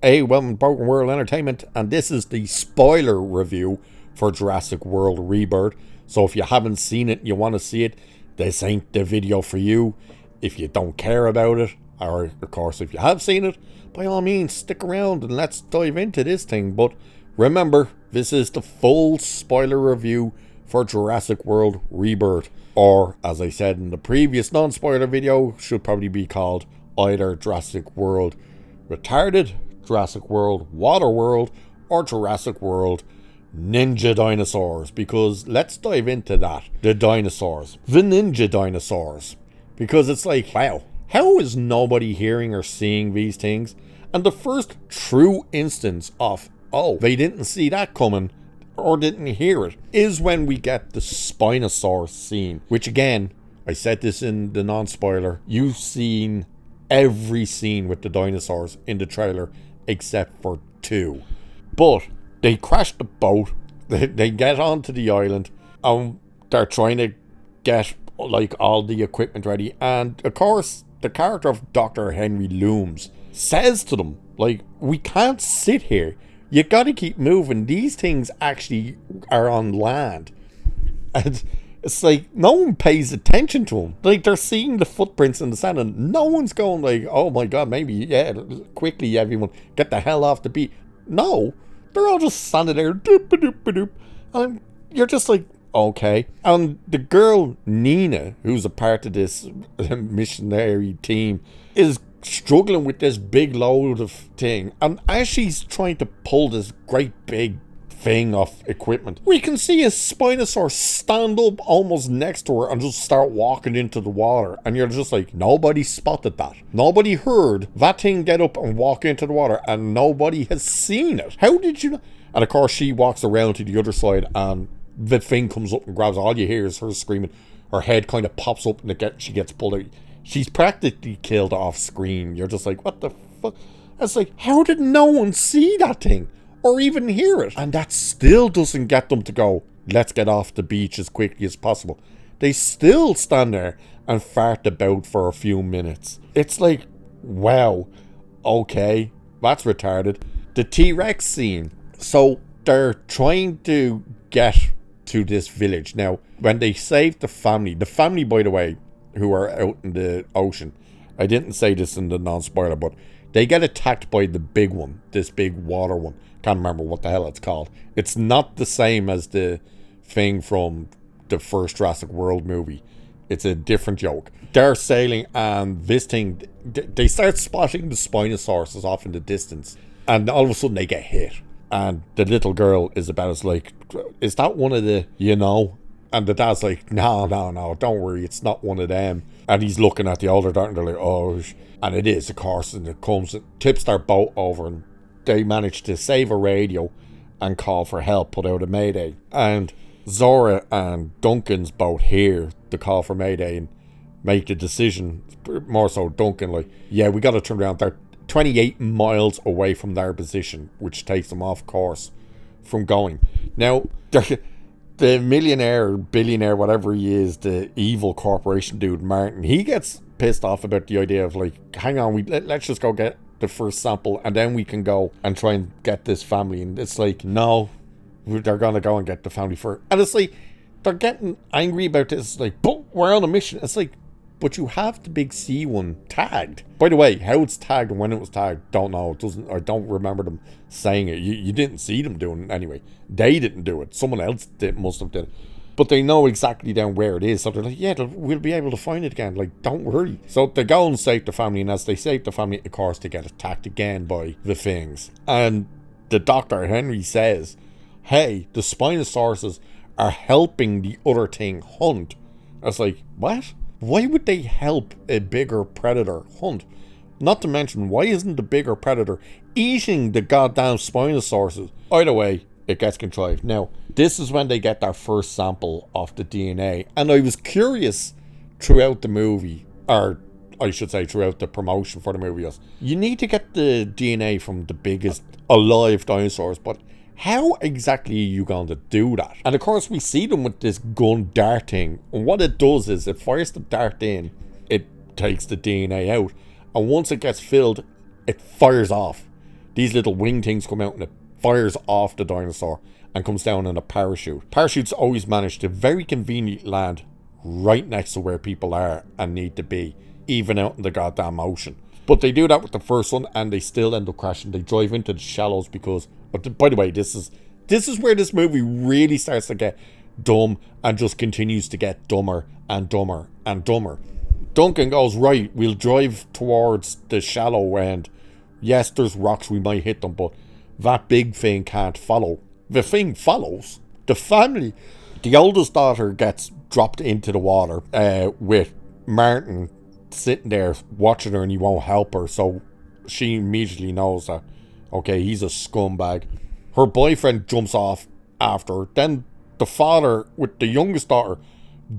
Hey, welcome to Broken World Entertainment, and this is the spoiler review for Jurassic World Rebirth. So if you haven't seen it and you want to see it, this ain't the video for you. If you don't care about it, or of course if you have seen it, by all means stick around and let's dive into this thing. But remember, this is the full spoiler review for Jurassic World Rebirth. Or, as I said in the previous non-spoiler video, should probably be called either Jurassic World Retarded, Jurassic World Waterworld, or Jurassic World Ninja Dinosaurs, because let's dive into that. The dinosaurs. The ninja dinosaurs. Because it's like, wow, how is nobody hearing or seeing these things? And the first true instance of, oh, they didn't see that coming, or didn't hear it, is when we get the Spinosaurus scene. Which again, I said this in the non-spoiler, you've seen every scene with the dinosaurs in the trailer except for two. But they crash the boat, they get onto the island, and they're trying to get like all the equipment ready, and of course the character of Dr. Henry Looms says to them, like, we can't sit here, you gotta keep moving, these things actually are on land. And it's like, no one pays attention to them. Like, they're seeing the footprints in the sand and no one's going like, oh my god, maybe, yeah, quickly everyone, get the hell off the beach. No, they're all just standing there, doop doop doop, and you're just like, okay. And the girl, Nina, who's a part of this missionary team, is struggling with this big load of thing. And as she's trying to pull this great big thing of equipment, we can see a Spinosaurus stand up almost next to her and just start walking into the water, and you're just like, nobody spotted that, nobody heard that thing get up and walk into the water, and nobody has seen it. How did you know? And of course she walks around to the other side and the thing comes up and grabs her. All you hear is her screaming, her head kind of pops up and she gets pulled out. She's practically killed off screen. You're just like, what the fuck? It's like, how did no one see that thing or even hear it? And that still doesn't get them to go, let's get off the beach as quickly as possible. They still stand there and fart about for a few minutes. It's like, wow, okay, that's retarded. The T-Rex scene. So they're trying to get to this village. Now, when they save the family, by the way, who are out in the ocean, I didn't say this in the non-spoiler, but they get attacked by the big one, this big water one. Can't remember what the hell it's called. It's not the same as the thing from the first Jurassic World movie. It's a different joke. They're sailing, and this thing, they start spotting the Spinosaurus off in the distance, and all of a sudden they get hit. And the little girl, Isabella's like, is that one of the, you know? And the dad's like, no, don't worry, it's not one of them. And he's looking at the older daughter and they're like, oh, and it is, of course. And it comes, it tips their boat over, and they manage to save a radio and call for help, put out a mayday. And Zora and Duncan's boat hear the call for mayday and make the decision, more so Duncan, like, yeah, we got to turn around. They're 28 miles away from their position, which takes them off course from going. Now, the millionaire, billionaire, whatever he is, the evil corporation dude, Martin, he gets pissed off about the idea of like, hang on, let's just go get the first sample and then we can go and try and get this family. And it's like, no, they're gonna go and get the family first. And it's like, they're getting angry about this. It's like, but we're on a mission. It's like, but you have the big C one tagged. By the way, how it's tagged and when it was tagged, don't know. It doesn't. I don't remember them saying it. You didn't see them doing it anyway. They didn't do it. Someone else must have did it. But they know exactly down where it is. So they're like, yeah, we'll be able to find it again. Like, don't worry. So they go and save the family. And as they save the family, of course, they get attacked again by the things. And the Dr. Henry says, hey, the Spinosauruses are helping the other thing hunt. I was like, what? Why would they help a bigger predator hunt? Not to mention, why isn't the bigger predator eating the goddamn Spinosauruses? Either way, it gets contrived. Now, this is when they get their first sample of the DNA. And I was curious throughout the movie, or I should say throughout the promotion for the movie, you need to get the DNA from the biggest alive dinosaurs, but how exactly are you going to do that? And of course we see them with this gun dart thing, and what it does is it fires the dart in, it takes the DNA out, and once it gets filled, it fires off. these little wing things come out and it fires off the dinosaur and comes down in a parachute. Parachutes always manage to very conveniently land right next to where people are and need to be, even out in the goddamn ocean. But they do that with the first one and they still end up crashing. They drive into the shallows because, by the way, this is where this movie really starts to get dumb and just continues to get dumber and dumber and dumber. Duncan goes, right, we'll drive towards the shallow end. Yes, there's rocks, we might hit them, but that big thing can't follow. The thing follows. The family, the oldest daughter gets dropped into the water with Martin sitting there watching her and he won't help her, so she immediately knows that, okay, he's a scumbag. Her boyfriend jumps off after her. Then the father with the youngest daughter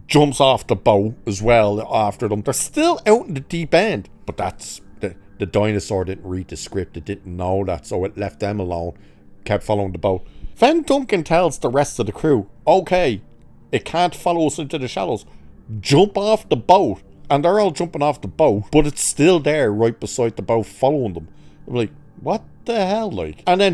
jumps off the boat as well after them. They're still out in the deep end, but that's the dinosaur didn't read the script. It didn't know that, so it left them alone, kept following the boat. Then Duncan tells the rest of the crew, okay, it can't follow us into the shallows, jump off the boat. And they're all jumping off the boat, but it's still there right beside the boat following them. I'm like, what the hell, like? And then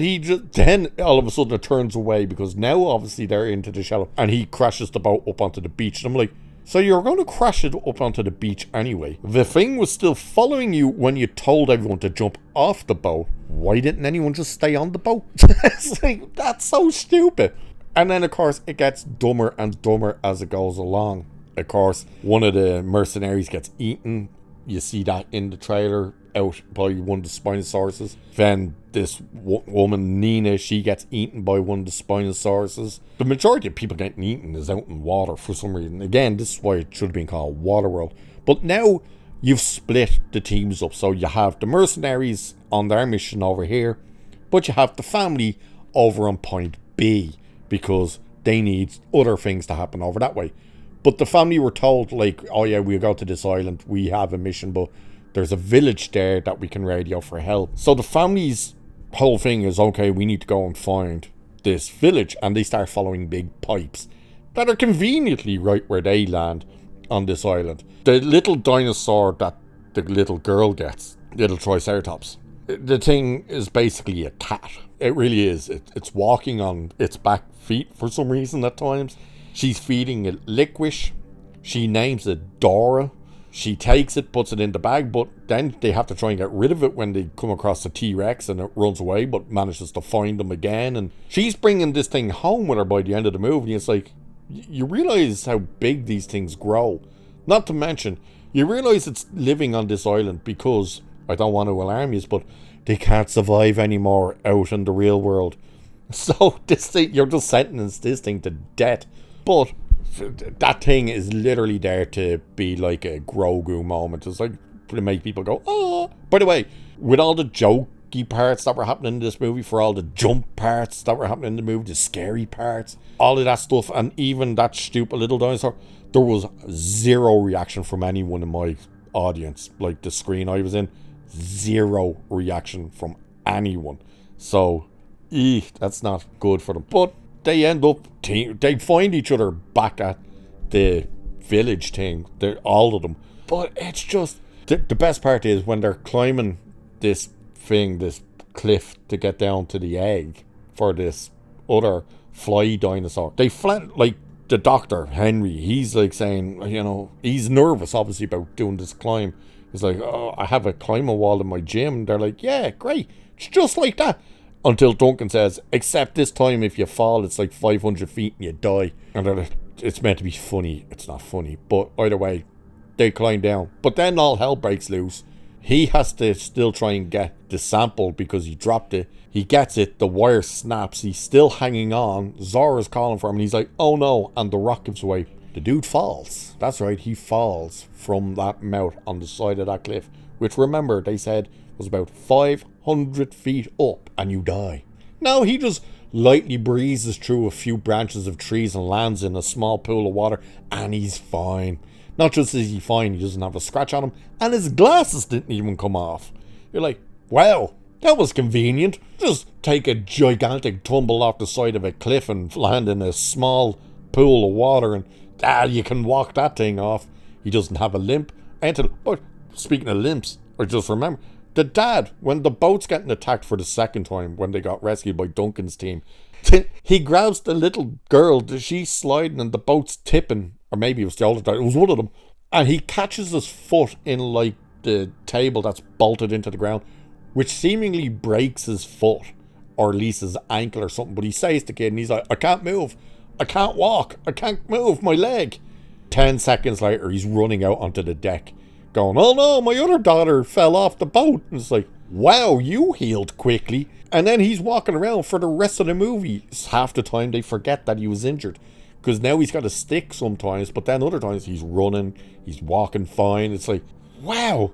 then all of a sudden it turns away because now obviously they're into the shallow and he crashes the boat up onto the beach. And I'm like, so you're going to crash it up onto the beach anyway. The thing was still following you when you told everyone to jump off the boat. Why didn't anyone just stay on the boat? It's like, that's so stupid. And then of course it gets dumber and dumber as it goes along. Of course, one of the mercenaries gets eaten. You see that in the trailer, out by one of the Spinosauruses. Then this woman, Nina, she gets eaten by one of the Spinosauruses. The majority of people getting eaten is out in water for some reason. Again, this is why it should have been called Waterworld. But now you've split the teams up. So you have the mercenaries on their mission over here, but you have the family over on point B because they need other things to happen over that way. But the family were told, like, oh yeah, we'll go to this island, we have a mission, but there's a village there that we can radio for help. So the family's whole thing is, okay, we need to go and find this village. And they start following big pipes that are conveniently right where they land on this island. The little dinosaur that the little girl gets, little Triceratops, the thing is basically a cat. It really is. It's walking on its back feet for some reason at times. She's feeding it licorice. She names it Dora. She takes it, puts it in the bag, but then they have to try and get rid of it when they come across a T-Rex and it runs away, but manages to find them again. And she's bringing this thing home with her by the end of the movie. It's like, you realize how big these things grow. Not to mention, you realize it's living on this island because, I don't want to alarm you, but they can't survive anymore out in the real world. So this thing, you're just sentencing this thing to death. But that thing is literally there to be like a Grogu moment. It's like to make people go, oh. By the way, with all the jokey parts that were happening in this movie, for all the jump parts that were happening in the movie, the scary parts, all of that stuff, and even that stupid little dinosaur, there was zero reaction from anyone in my audience. Like the screen I was in, zero reaction from anyone. So, that's not good for them. But they end up, they find each other back at the village thing, all of them. But it's just, the best part is when they're climbing this thing, this cliff to get down to the egg for this other fly dinosaur. They like the doctor, Henry, he's like saying, you know, he's nervous obviously about doing this climb. He's like, oh, I have a climbing wall in my gym. They're like, yeah, great. It's just like that. Until Duncan says, except this time if you fall, it's like 500 feet and you die. And they're like, it's meant to be funny. It's not funny. But either way, they climb down. But then all hell breaks loose. He has to still try and get the sample because he dropped it. He gets it. The wire snaps. He's still hanging on. Zora's calling for him. And he's like, oh no. And the rock gives away. The dude falls. That's right. He falls from that mouth on the side of that cliff. Which, remember, they said was about 500 feet up and you die. No, he just lightly breezes through a few branches of trees and lands in a small pool of water and he's fine. Not just is he fine, he doesn't have a scratch on him and his glasses didn't even come off. You're like, wow, that was convenient. Just take a gigantic tumble off the side of a cliff and land in a small pool of water and you can walk that thing off. He doesn't have a limp. But speaking of limps, or just remember, The dad, when the boat's getting attacked for the second time, when they got rescued by Duncan's team, he grabs the little girl, she's sliding and the boat's tipping, or maybe it was the older dad, it was one of them, and he catches his foot in like the table that's bolted into the ground, which seemingly breaks his foot, or at least his ankle or something. But he says to the kid, and he's like, I can't move, I can't walk, I can't move my leg. 10 seconds later, he's running out onto the deck, going, oh no, my other daughter fell off the boat. And it's like, wow, you healed quickly. And then he's walking around for the rest of the movie. Half the time they forget that he was injured, because now he's got a stick sometimes, but then other times he's running, he's walking fine. It's like, wow,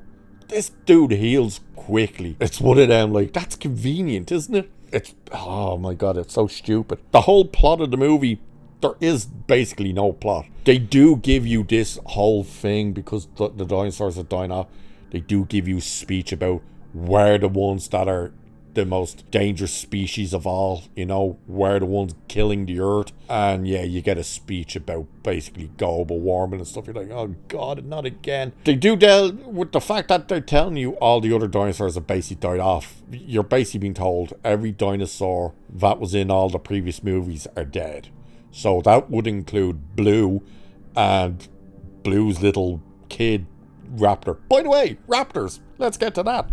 this dude heals quickly. It's one of them, like, that's convenient, isn't it? It's, oh my god, it's so stupid. The whole plot of the movie, there is basically no plot. They do give you this whole thing, because the dinosaurs are dying off, they do give you speech about where the ones that are the most dangerous species of all, you know, where the ones killing the earth. And yeah, you get a speech about basically global warming and stuff. You're like, oh god, not again. They do deal with the fact that they're telling you all the other dinosaurs have basically died off. You're basically being told every dinosaur that was in all the previous movies are dead. So that would include Blue and Blue's little kid raptor. By the way, raptors, let's get to that.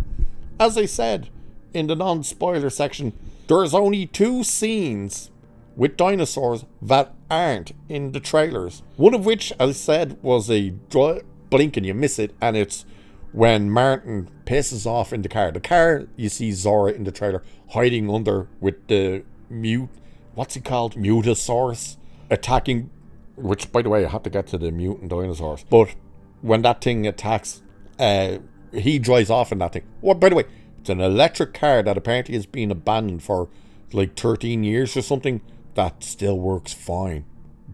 As I said in the non-spoiler section, there's only 2 scenes with dinosaurs that aren't in the trailers. One of which, as I said, was a blink and you miss it, and it's when Martin pisses off in the car. The car, you see Zora in the trailer hiding under with the what's it called? Mutasaurus attacking, which, by the way, I have to get to the mutant dinosaurs. But when that thing attacks, he drives off in that thing. Well, by the way, it's an electric car that apparently has been abandoned for like 13 years or something that still works fine.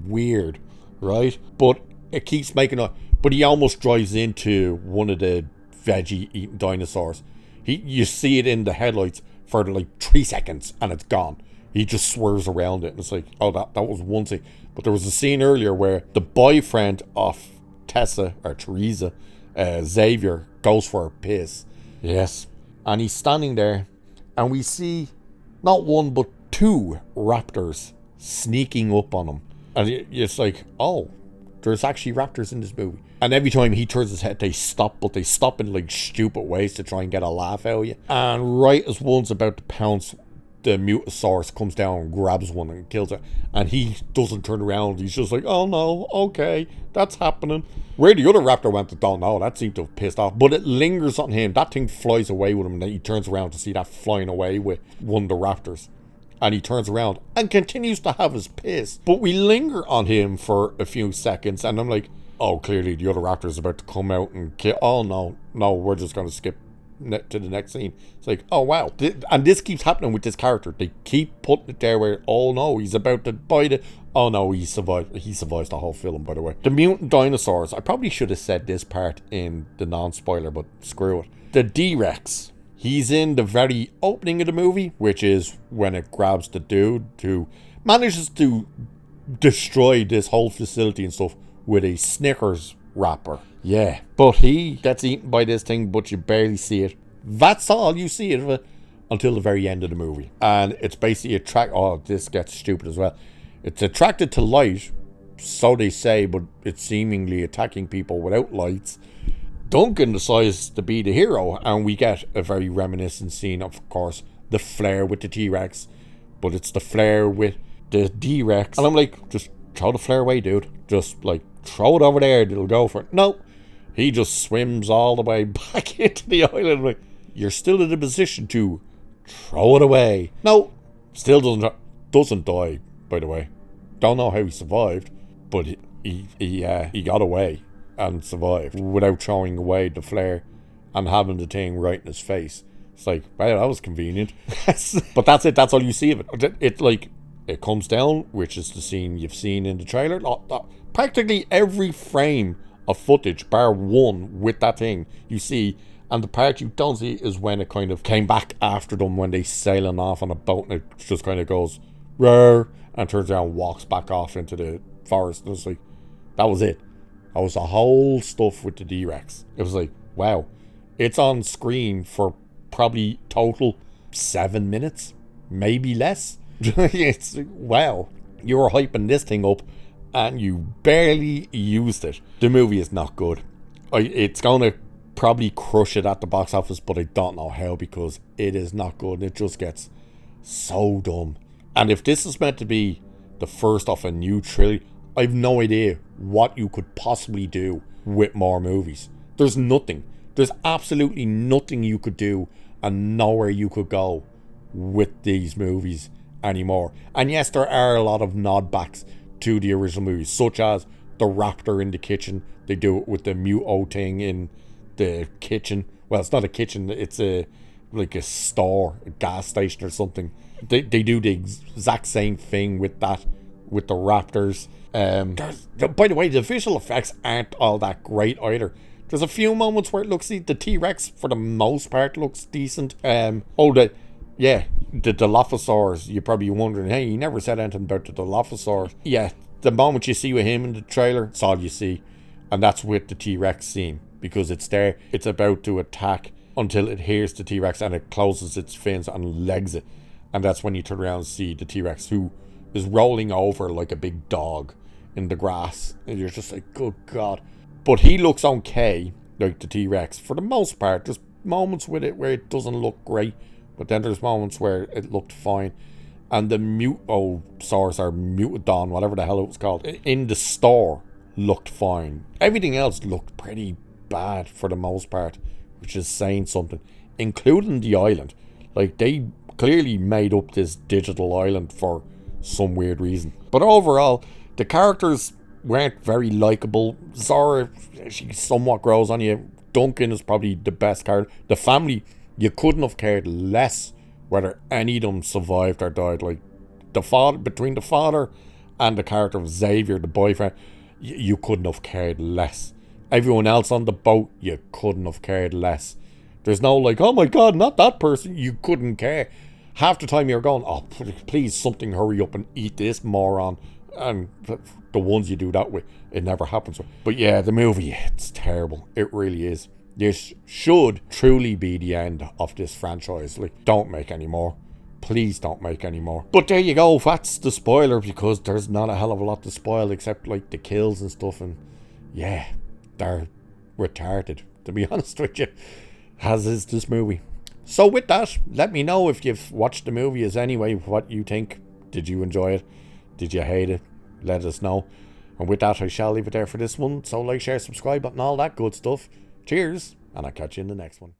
Weird, right? But it keeps making a... But he almost drives into one of the veggie-eating dinosaurs. You see it in the headlights for like 3 seconds and it's gone. He just swerves around it and it's like, oh, that was one thing. But there was a scene earlier where the boyfriend of Teresa, Xavier, goes for a piss. Yes. And he's standing there, and we see not one but 2 raptors sneaking up on him. And it's like, oh, there's actually raptors in this movie. And every time he turns his head, they stop, but they stop in like stupid ways to try and get a laugh out of you. And right as one's about to pounce, the Mutasaurus comes down and grabs one and kills it. And he doesn't turn around. He's just like, oh no, okay, that's happening. Where the other raptor went, I don't know. That seemed to have pissed off. But it lingers on him. That thing flies away with him. And then he turns around to see that flying away with one of the raptors. And he turns around and continues to have his piss. But we linger on him for a few seconds. And I'm like, oh, clearly the other raptor is about to come out and kill. Oh no, we're just going to skip to the next scene. It's like, oh wow. And this keeps happening with this character. They keep putting it there where, oh no, he's about to bite it. Oh no, he survives the whole film, by the way. The mutant dinosaurs, I probably should have said this part in the non-spoiler, but screw it. The D-Rex, he's in the very opening of the movie, which is when it grabs the dude who manages to destroy this whole facility and stuff with a Snickers wrapper. Yeah, but he gets eaten by this thing, but you barely see it. That's all you see of it until the very end of the movie. And it's basically oh, this gets stupid as well. It's attracted to light, so they say, but it's seemingly attacking people without lights. Duncan decides to be the hero, and we get a very reminiscent scene of course, the flare with the T-Rex, but it's the flare with the D-Rex. And I'm like, just throw the flare away, dude. Just like, throw it over there, it'll go for it. No, he just swims all the way back into the island. Like, you're still in a position to throw it away. No, still doesn't die, by the way. Don't know how he survived, but he got away and survived without throwing away the flare and having the thing right in his face. It's like, wow, that was convenient. But that's it. That's all you see of it. It's like, it comes down, which is the scene you've seen in the trailer. Practically every frame of footage, bar one with that thing, you see. And the part you don't see is when it kind of came back after them when they sailing off on a boat, and it just kind of goes, roar, and turns around and walks back off into the forest. And it's like, that was it. That was the whole stuff with the D-Rex. It was like, wow. It's on screen for probably total 7 minutes, maybe less. It's, wow, you were hyping this thing up and you barely used it. The movie is not good. It's gonna probably crush it at the box office, but I don't know how, because it is not good. It just gets so dumb. And if this is meant to be the first of a new trilogy, I've no idea what you could possibly do with more movies. There's nothing. There's absolutely nothing you could do, and nowhere you could go with these movies anymore. And yes, there are a lot of nodbacks to the original movies, such as the raptor in the kitchen. They do it with the Muto thing in the kitchen. Well, it's not a kitchen, it's like a store, a gas station or something. They do the exact same thing with that, with the raptors. By the way, the visual effects aren't all that great either. There's a few moments where it looks, the T-Rex for the most part looks decent. The Dilophosaurus, you're probably wondering, hey, you never said anything about the Dilophosaurus. Yeah, the moment you see with him in the trailer, it's all you see. And that's with the T-Rex scene, because it's there, it's about to attack until it hears the T-Rex and it closes its fins and legs it. And that's when you turn around and see the T-Rex, who is rolling over like a big dog in the grass. And you're just like, good God. But he looks okay, like the T-Rex, for the most part. There's moments with it where it doesn't look great, but then there's moments where it looked fine. And the Mutosaurus, or Mutodon, whatever the hell it was called, in the store looked fine. Everything else looked pretty bad for the most part, which is saying something, including the island. Like, they clearly made up this digital island for some weird reason. But overall, the characters weren't very likable. Zora, she somewhat grows on you. Duncan is probably the best character. The family, you couldn't have cared less whether any of them survived or died. Like, the father, between the father and the character of Xavier, the boyfriend, you couldn't have cared less. Everyone else on the boat, you couldn't have cared less. There's no like, oh my God, not that person. You couldn't care. Half the time you're going, oh, please, something hurry up and eat this moron. And the ones you do that with, it never happens. But yeah, the movie, it's terrible. It really is. This should truly be the end of this franchise. Like, don't make any more. Please don't make any more. But there you go. That's the spoiler, because there's not a hell of a lot to spoil except like the kills and stuff. And yeah, they're retarded, to be honest with you, as is this movie. So with that, let me know if you've watched the movie as anyway, what you think. Did you enjoy it? Did you hate it? Let us know. And with that, I shall leave it there for this one. So like, share, subscribe, and all that good stuff. Cheers, and I'll catch you in the next one.